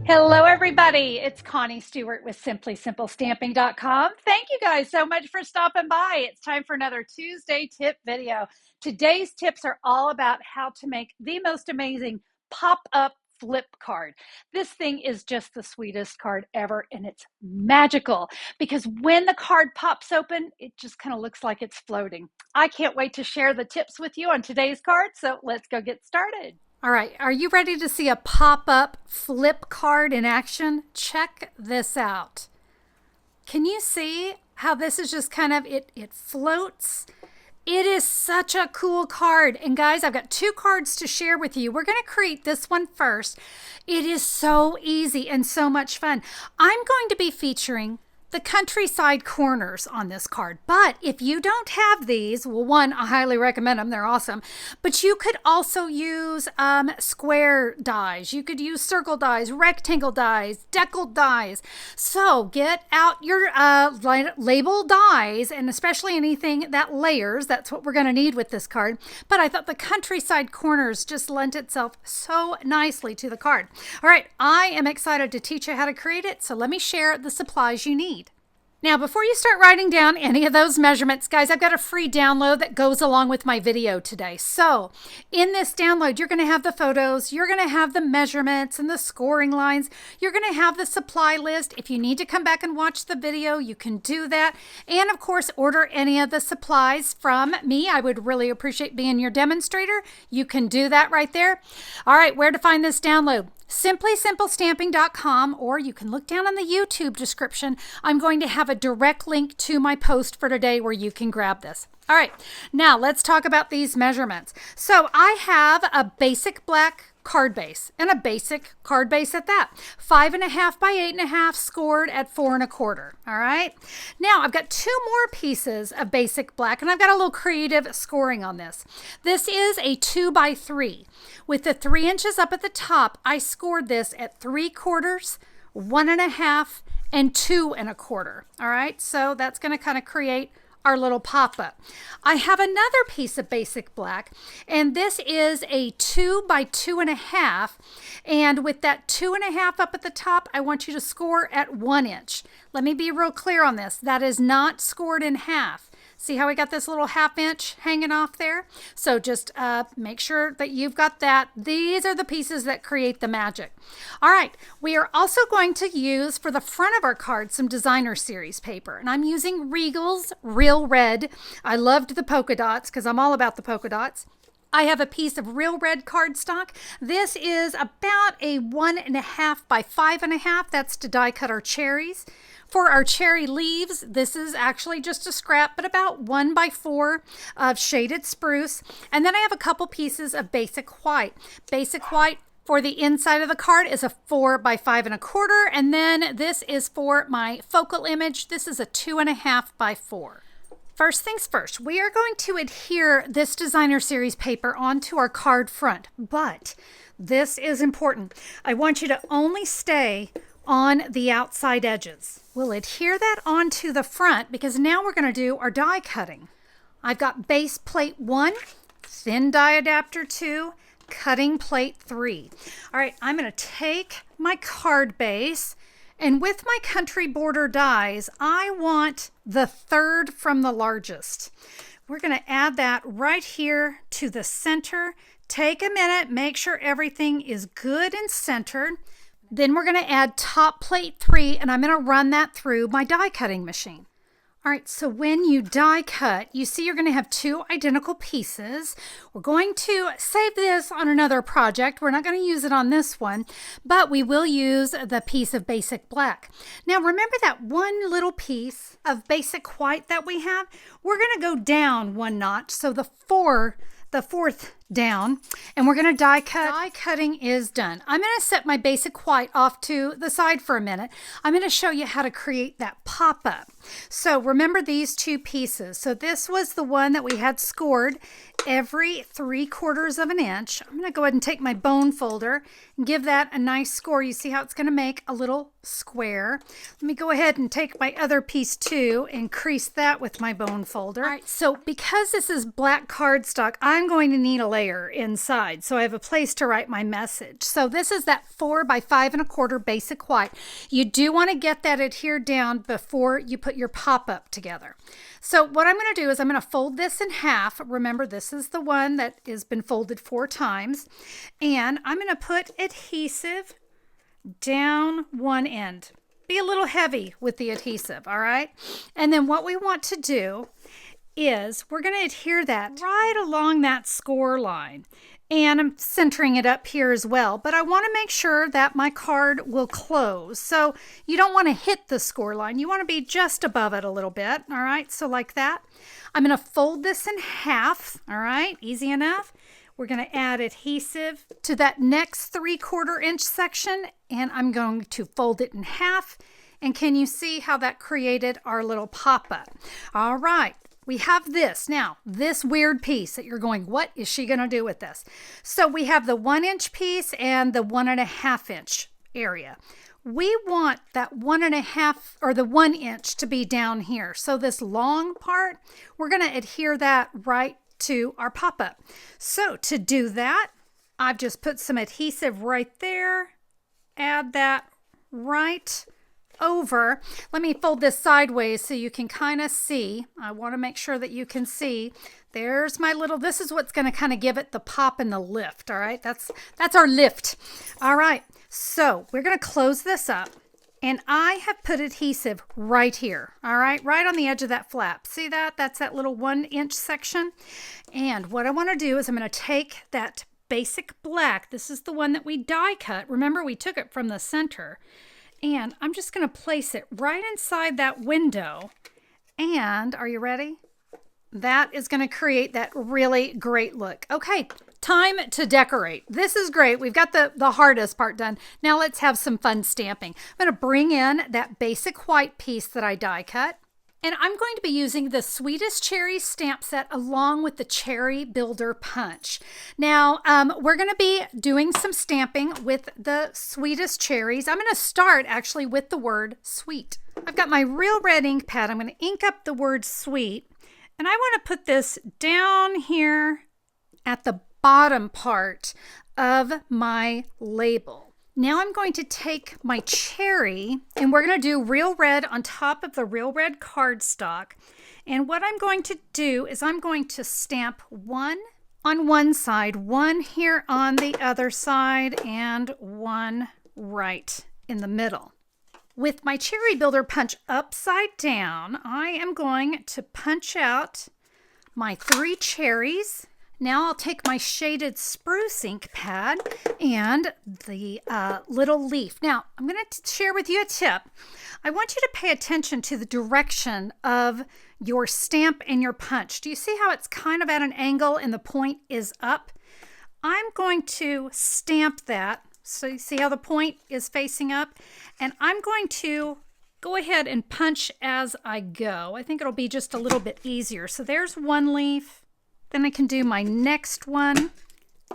Hello, everybody. It's Connie Stewart with SimplySimpleStamping.com. Thank you guys so much for stopping by. It's time for another Tuesday tip video. Today's tips are all about how to make the most amazing pop-up flip card. This thing is just the sweetest card ever, and it's magical because when the card pops open, it just kind of looks like it's floating. I can't wait to share the tips with you on today's card, so let's go get started. All right, are you ready to see a pop-up flip card in action? Check this out. Can you see how this is just kind of, it floats? It is such a cool card. And guys, I've got two cards to share with you. We're going to create this one first. It is so easy and so much fun. I'm going to be featuring the countryside corners on this card. But if you don't have these, well, one, I highly recommend them. They're awesome. But you could also use square dies. You could use circle dies, rectangle dies, decal dies. So get out your label dies, and especially anything that layers. That's what we're going to need with this card. But I thought the countryside corners just lent itself so nicely to the card. All right, I am excited to teach you how to create it. So let me share the supplies you need. Now, before you start writing down any of those measurements, guys, I've got a free download that goes along with my video today. So in this download, you're going to have the photos, you're going to have the measurements and the scoring lines, you're going to have the supply list. If you need to come back and watch the video, you can do that. And of course, order any of the supplies from me. I would really appreciate being your demonstrator. You can do that right there. All right, where to find this download? SimplySimpleStamping.com, or you can look down in the YouTube description. I'm going to have a direct link to my post for today where you can grab this. All right, now let's talk about these measurements. So I have a basic black card base and a basic card base at that. 5.5 by 8.5 scored at 4.25. All right. Now I've got two more pieces of basic black, and I've got a little creative scoring on this. This is a 2 by 3 with the 3 inches up at the top. I scored this at 3/4, 1.5, and 2.25. All right. So that's going to kind of create our little pop-up. I have another piece of basic black, and this is a 2 by 2.5, and with that 2.5 up at the top, I want you to score at 1 inch. Let me be real clear on this. That is not scored in half. See how we got this little 1/2 inch hanging off there? So just make sure that you've got that. These are the pieces that create the magic. All right, we are also going to use for the front of our card some designer series paper, and I'm using Regal's Real Red. I loved the polka dots because I'm all about the polka dots. I have a piece of Real Red cardstock. This is about a 1.5 by 5.5. That's to die cut our cherries. For our cherry leaves, this is actually just a scrap, but about 1 by 4 of shaded spruce. And then I have a couple pieces of basic white. Basic white for the inside of the card is a 4 by 5.25. And then this is for my focal image. This is a 2.5 by 4. First things first, we are going to adhere this designer series paper onto our card front, but this is important. I want you to only stay on the outside edges. We'll adhere that onto the front because now we're going to do our die cutting. I've got base plate 1, thin die adapter 2, cutting plate 3. All right, I'm going to take my card base, and with my country border dies, I want the third from the largest. We're going to add that right here to the center. Take a minute, make sure everything is good and centered. Then we're going to add top plate 3, and I'm going to run that through my die cutting machine. All right, so when you die cut, you see you're going to have two identical pieces. We're going to save this on another project. We're not going to use it on this one, but we will use the piece of basic black. Now, remember that one little piece of basic white that we have? We're going to go down 1 notch, so the fourth down, and we're going to die cut. Die cutting is done. I'm going to set my basic white off to the side for a minute. I'm going to show you how to create that pop-up. So remember these two pieces. So this was the one that we had scored every 3/4 of an inch. I'm going to go ahead and take my bone folder and give that a nice score. You see how it's going to make a little square. Let me go ahead and take my other piece too and crease that with my bone folder. All right, so because this is black cardstock, I'm going to need a layer inside, so I have a place to write my message. So this is that 4 by 5¼ basic white. You do want to get that adhered down before you put your pop-up together. So what I'm going to do is I'm going to fold this in half. Remember, this is the one that has been folded 4 times. And I'm going to put adhesive down one end. Be a little heavy with the adhesive, all right? And then what we want to do is we're going to adhere that right along that score line. And I'm centering it up here as well, but I want to make sure that my card will close. So you don't want to hit the score line. You want to be just above it a little bit, all right? So like that. I'm going to fold this in half, all right? Easy enough. We're going to add adhesive to that next 3/4 inch section, and I'm going to fold it in half. And can you see how that created our little pop-up? All right. We have this. Now, this weird piece that you're going, what is she going to do with this? So we have the 1 inch piece and the 1½ inch area. We want that 1½ or the 1 inch to be down here. So this long part, we're going to adhere that right to our pop-up. So to do that, I've just put some adhesive right there. Add that right over. Let me fold this sideways so you can kind of see. I want to make sure that you can see. There's my little, this is what's going to kind of give it the pop and the lift, all right? That's our lift. All right, so we're going to close this up, and I have put adhesive right here, all right? Right on the edge of that flap. See that? That's that little 1 inch section. And what I want to do is I'm going to take that basic black. This is the one that we die cut. Remember, we took it from the center. And I'm just going to place it right inside that window. And are you ready? That is going to create that really great look. Okay, time to decorate. This is great. We've got the hardest part done. Now let's have some fun stamping. I'm going to bring in that basic white piece that I die cut. And I'm going to be using the Sweetest Cherry stamp set along with the Cherry Builder Punch. Now, we're going to be doing some stamping with the Sweetest Cherries. I'm going to start actually with the word sweet. I've got my real red ink pad. I'm going to ink up the word sweet. And I want to put this down here at the bottom part of my label. Now I'm going to take my cherry, and we're going to do real red on top of the real red cardstock. And what I'm going to do is I'm going to stamp one on one side, one here on the other side, and one right in the middle. With my Cherry Builder Punch upside down, I am going to punch out my 3 cherries. Now I'll take my shaded spruce ink pad and the little leaf. Now I'm going to share with you a tip. I want you to pay attention to the direction of your stamp and your punch. Do you see how it's kind of at an angle and the point is up? I'm going to stamp that. So you see how the point is facing up? And I'm going to go ahead and punch as I go. I think it'll be just a little bit easier. So there's one leaf. Then I can do my next one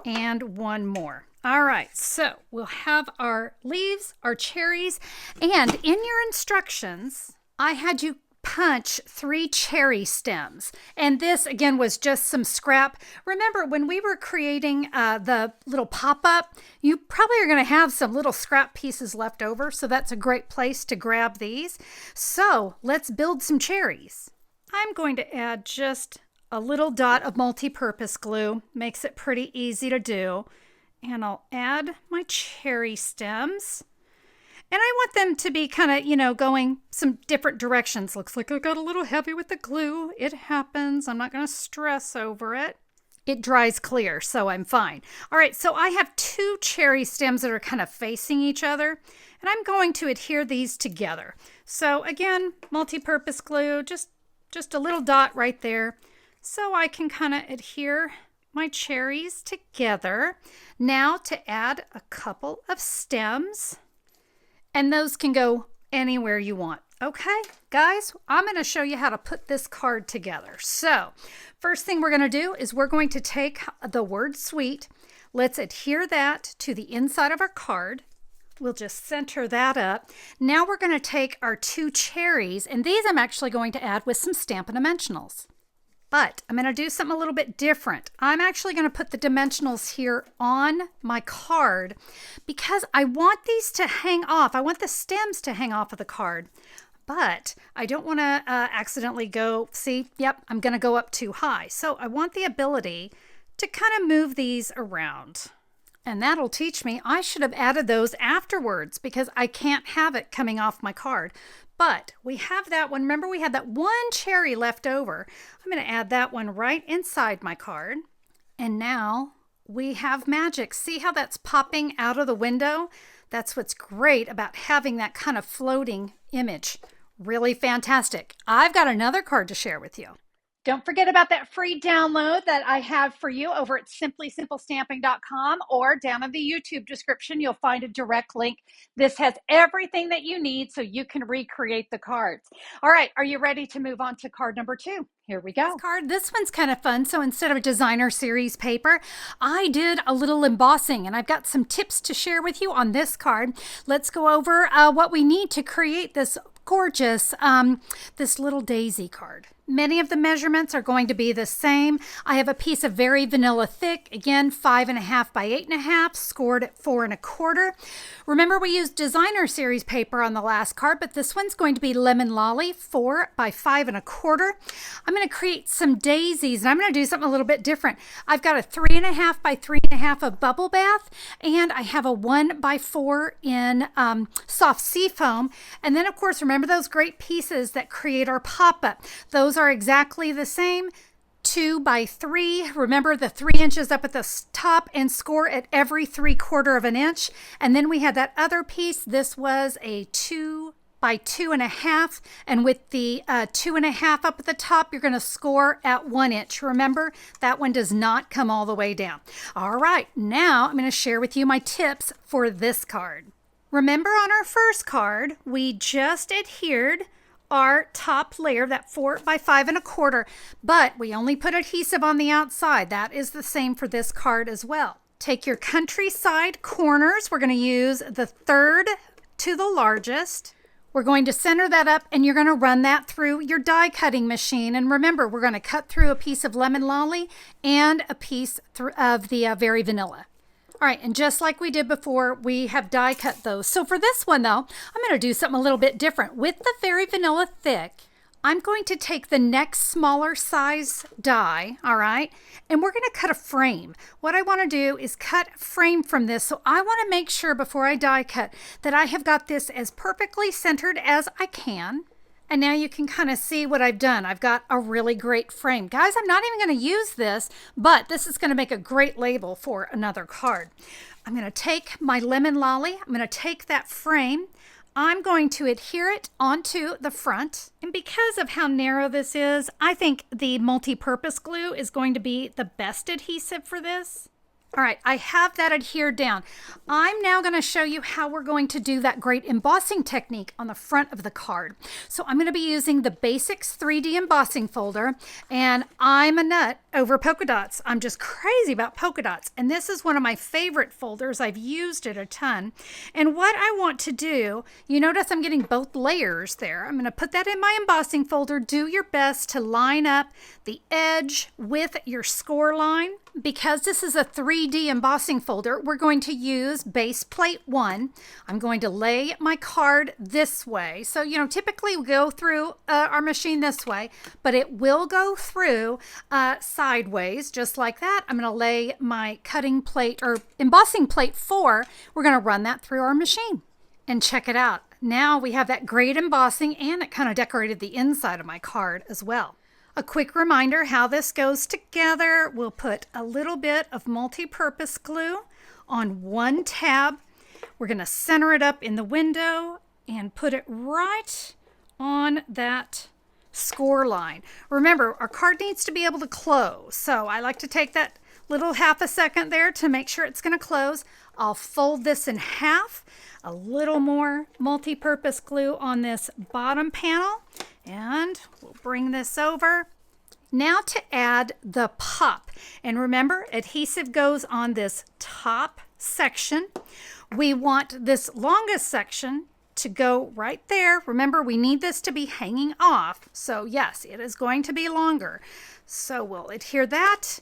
and one more. All right, so we'll have our leaves, our cherries, and in your instructions, I had you punch 3 cherry stems. And this, again, was just some scrap. Remember, when we were creating the little pop-up, you probably are going to have some little scrap pieces left over, so that's a great place to grab these. So let's build some cherries. I'm going to add just a little dot of multi-purpose glue. Makes it pretty easy to do. And I'll add my cherry stems. And I want them to be kind of, going some different directions. Looks like I got a little heavy with the glue. It happens. I'm not going to stress over it. It dries clear, so I'm fine. All right, so I have 2 cherry stems that are kind of facing each other. And I'm going to adhere these together. So again, multi-purpose glue, just a little dot right there. So I can kind of adhere my cherries together. Now to add a couple of stems, and those can go anywhere you want. Okay, guys, I'm going to show you how to put this card together. So first thing we're going to do is we're going to take the word sweet. Let's adhere that to the inside of our card. We'll just center that up. Now we're going to take our 2 cherries, and these I'm actually going to add with some Stampin' Dimensionals. But I'm going to do something a little bit different. I'm actually going to put the dimensionals here on my card because I want these to hang off. I want the stems to hang off of the card. But I don't want to accidentally go, see, yep, I'm going to go up too high. So I want the ability to kind of move these around. And that'll teach me I should have added those afterwards because I can't have it coming off my card. But we have that one. Remember, we had that one cherry left over. I'm going to add that one right inside my card. And now we have magic. See how that's popping out of the window? That's what's great about having that kind of floating image. Really fantastic. I've got another card to share with you. Don't forget about that free download that I have for you over at simplysimplestamping.com, or down in the YouTube description, you'll find a direct link. This has everything that you need so you can recreate the cards. All right, are you ready to move on to card number 2? Here we go. This one's kind of fun. So instead of a designer series paper, I did a little embossing, and I've got some tips to share with you on this card. Let's go over what we need to create this gorgeous, this little daisy card. Many of the measurements are going to be the same. I have a piece of very vanilla thick, again, 5.5 by 8.5, scored at 4 1/4. Remember, we used designer series paper on the last card, but this one's going to be lemon lolly, 4 by 5 1/4. I'm going to create some daisies, and I'm going to do something a little bit different. I've got a 3.5 by 3.5 of bubble bath, and I have a 1 by 4 in soft sea foam. And then, of course, remember those great pieces that create our pop-up. Those are exactly the same. 2 by 3. Remember the 3 inches up at the top, and score at every 3/4 of an inch. And then we had that other piece. This was a 2 by 2.5, and with the 2.5 up at the top, you're going to score at 1 inch. Remember, that one does not come all the way down. All right, now I'm going to share with you my tips for this card. Remember, on our first card, we just adhered our top layer, that 4 by 5 1/4, but we only put adhesive on the outside. That is the same for this card as well. Take your countryside corners. We're going to use the 3rd to the largest. We're going to center that up, and you're going to run that through your die cutting machine. And remember, we're going to cut through a piece of lemon lolly and a piece of the very vanilla. All right, and just like we did before, we have die cut those. So for this one, though, I'm going to do something a little bit different. With the very vanilla thick, I'm going to take the next smaller size die, all right, and we're going to cut a frame. What I want to do is cut a frame from this. So I want to make sure before I die cut that I have got this as perfectly centered as I can. And now you can kind of see what I've done. I've got a really great frame. Guys, I'm not even going to use this, but this is going to make a great label for another card. I'm going to take my lemon lolly. I'm going to take that frame. I'm going to adhere it onto the front. And because of how narrow this is, I think the multi-purpose glue is going to be the best adhesive for this. All right, I have that adhered down. I'm now going to show you how we're going to do that great embossing technique on the front of the card. So I'm going to be using the Basics 3D embossing folder, and I'm a nut over polka dots. I'm just crazy about polka dots, and this is one of my favorite folders. I've used it a ton. And what I want to do, you notice I'm getting both layers there. I'm going to put that in my embossing folder. Do your best to line up the edge with your score line. Because this is a 3D embossing folder, we're going to use base plate 1. I'm going to lay my card this way. So, typically we go through our machine this way, but it will go through sideways, just like that. I'm going to lay my cutting plate or embossing plate 4. We're going to run that through our machine. And check it out. Now we have that great embossing, and it kind of decorated the inside of my card as well. A quick reminder how this goes together. We'll put a little bit of multi-purpose glue on one tab. We're going to center it up in the window and put it right on that score line. Remember, our card needs to be able to close. So I like to take that little half a second there to make sure it's going to close. I'll fold this in half. A little more multi-purpose glue on this bottom panel. And we'll bring this over. Now to add the pop. And remember, adhesive goes on this top section. We want this longest section to go right there. Remember, we need this to be hanging off. So yes, it is going to be longer. So we'll adhere that.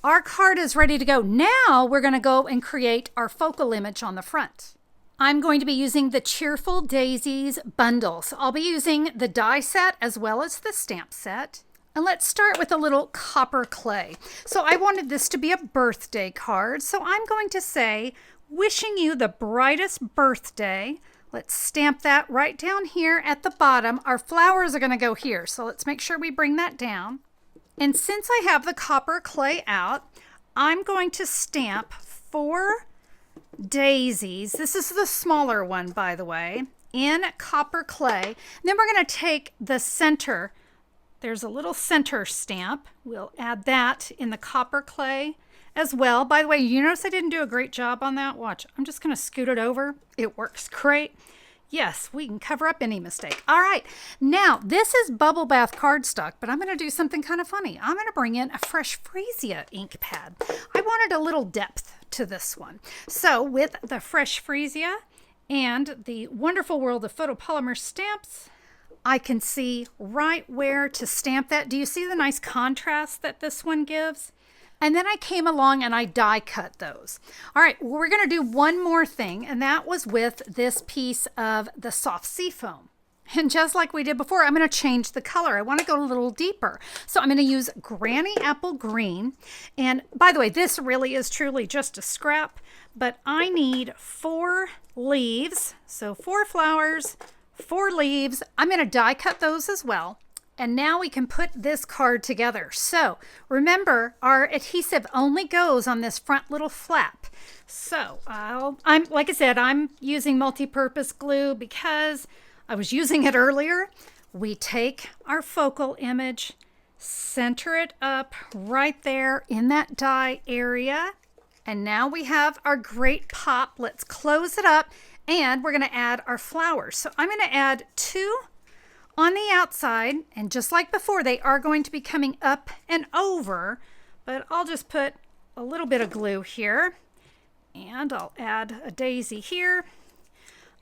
Our card is ready to go. Now we're going to go and create our focal image on the front. I'm going to be using the Cheerful Daisies bundle. So I'll be using the die set as well as the stamp set. And let's start with a little copper clay. So I wanted this to be a birthday card. So I'm going to say, wishing you the brightest birthday. Let's stamp that right down here at the bottom. Our flowers are going to go here. So let's make sure we bring that down. And since I have the copper clay out, I'm going to stamp 4 daisies. This is the smaller one, by the way, in copper clay. And then we're going to take the center. There's a little center stamp. We'll add that in the copper clay as well. By the way, you notice I didn't do a great job on that? Watch, I'm just going to scoot it over. It works great. Yes, we can cover up any mistake. All right, now this is Bubble Bath cardstock, but I'm going to do something kind of funny. I'm going to bring in a Fresh Freesia ink pad. I wanted a little depth to this one. So with the Fresh Freesia and the Wonderful World of Photopolymer stamps, I can see right where to stamp that. Do you see the nice contrast that this one gives? And then I came along and I die cut those. All right, well, we're going to do one more thing, and that was with this piece of the soft seafoam. And just like we did before, I'm going to change the color. I want to go a little deeper. So I'm going to use Granny Apple Green. And by the way, this really is truly just a scrap, but I need 4 leaves. So 4 flowers, 4 leaves. I'm going to die cut those as well. And now we can put this card together. So remember, our adhesive only goes on this front little flap. So I'm like I said, I'm using multi-purpose glue because I was using it earlier. We take our focal image, center it up right there in that die area. And now we have our great pop. Let's close it up. And we're going to add our flowers. So I'm going to add 2 on the outside. And just like before, they are going to be coming up and over. But I'll just put a little bit of glue here. And I'll add a daisy here.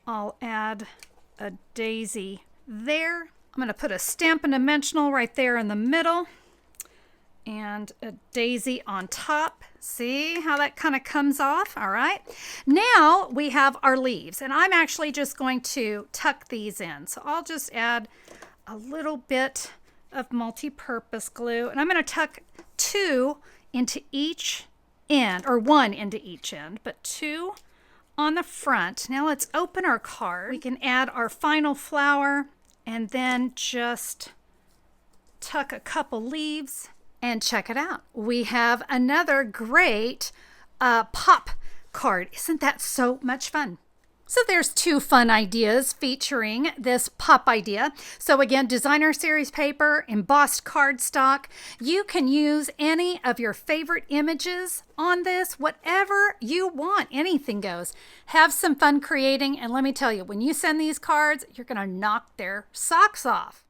I'll add a daisy there. I'm going to put a Stampin' Dimensional right there in the middle. And a daisy on top. See how that kind of comes off? All right. Now we have our leaves, and I'm actually just going to tuck these in. So I'll just add a little bit of multi-purpose glue, and I'm going to tuck 2 into each end, or 1 into each end, but 2 on the front. Now let's open our card. We can add our final flower and then just tuck a couple leaves. And check it out. We have another great pop card. Isn't that so much fun? So there's 2 fun ideas featuring this pop idea. So again, designer series paper, embossed cardstock. You can use any of your favorite images on this, whatever you want. Anything goes. Have some fun creating. And let me tell you, when you send these cards, you're going to knock their socks off.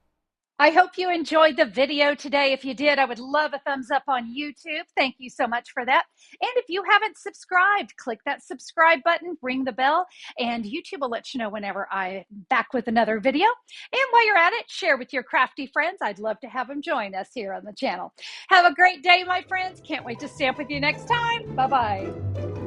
I hope you enjoyed the video today. If you did, I would love a thumbs up on YouTube. Thank you so much for that. And if you haven't subscribed, click that subscribe button, ring the bell, and YouTube will let you know whenever I'm back with another video. And while you're at it, share with your crafty friends. I'd love to have them join us here on the channel. Have a great day, my friends. Can't wait to stamp with you next time. Bye-bye.